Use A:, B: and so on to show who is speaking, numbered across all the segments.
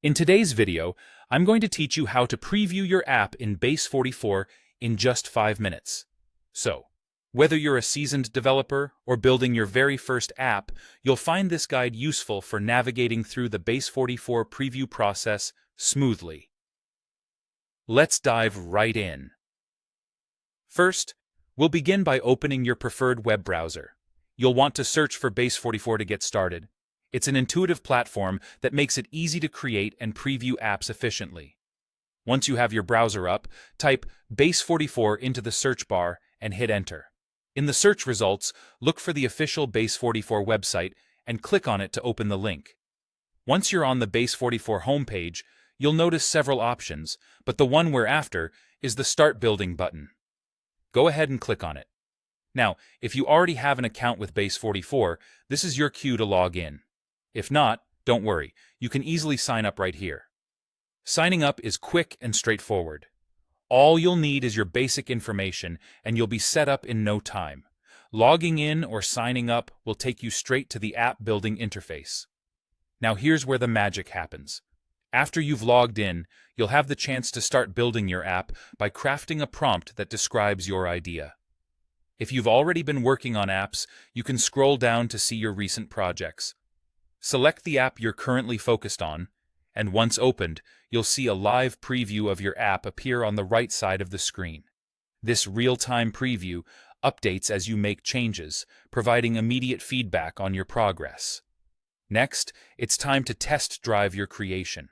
A: In today's video, I'm going to teach you how to preview your app in Base44 in just 5 minutes. So, whether you're a seasoned developer or building your very first app, you'll find this guide useful for navigating through the Base44 preview process smoothly. Let's dive right in. First, we'll begin by opening your preferred web browser. You'll want to search for Base44 to get started. It's an intuitive platform that makes it easy to create and preview apps efficiently. Once you have your browser up, type Base44 into the search bar and hit Enter. In the search results, look for the official Base44 website and click on it to open the link. Once you're on the Base44 homepage, you'll notice several options, but the one we're after is the Start Building button. Go ahead and click on it. Now, if you already have an account with Base44, this is your cue to log in. If not, don't worry, you can easily sign up right here. Signing up is quick and straightforward. All you'll need is your basic information, and you'll be set up in no time. Logging in or signing up will take you straight to the app building interface. Now here's where the magic happens. After you've logged in, you'll have the chance to start building your app by crafting a prompt that describes your idea. If you've already been working on apps, you can scroll down to see your recent projects. Select the app you're currently focused on, and once opened, you'll see a live preview of your app appear on the right side of the screen. This real-time preview updates as you make changes, providing immediate feedback on your progress. Next, it's time to test drive your creation.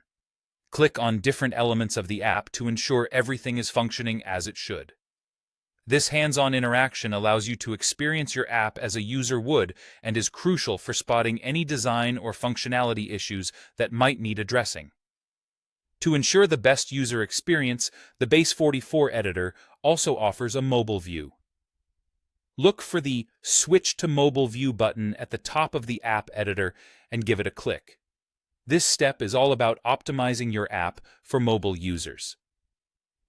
A: Click on different elements of the app to ensure everything is functioning as it should. This hands-on interaction allows you to experience your app as a user would and is crucial for spotting any design or functionality issues that might need addressing. To ensure the best user experience, the Base44 editor also offers a mobile view. Look for the Switch to Mobile View button at the top of the app editor and give it a click. This step is all about optimizing your app for mobile users.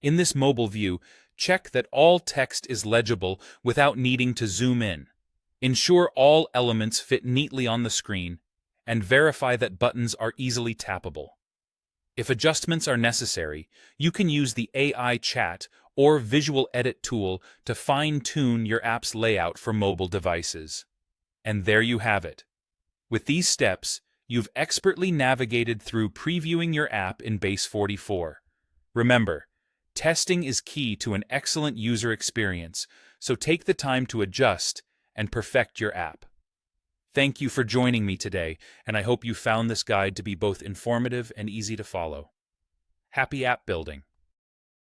A: In this mobile view, check that all text is legible without needing to zoom in. Ensure all elements fit neatly on the screen, and verify that buttons are easily tappable. If adjustments are necessary, you can use the AI chat or visual edit tool to fine-tune your app's layout for mobile devices. And there you have it. With these steps, you've expertly navigated through previewing your app in Base44. Remember, testing is key to an excellent user experience, so take the time to adjust and perfect your app. Thank you for joining me today, and I hope you found this guide to be both informative and easy to follow. Happy app building!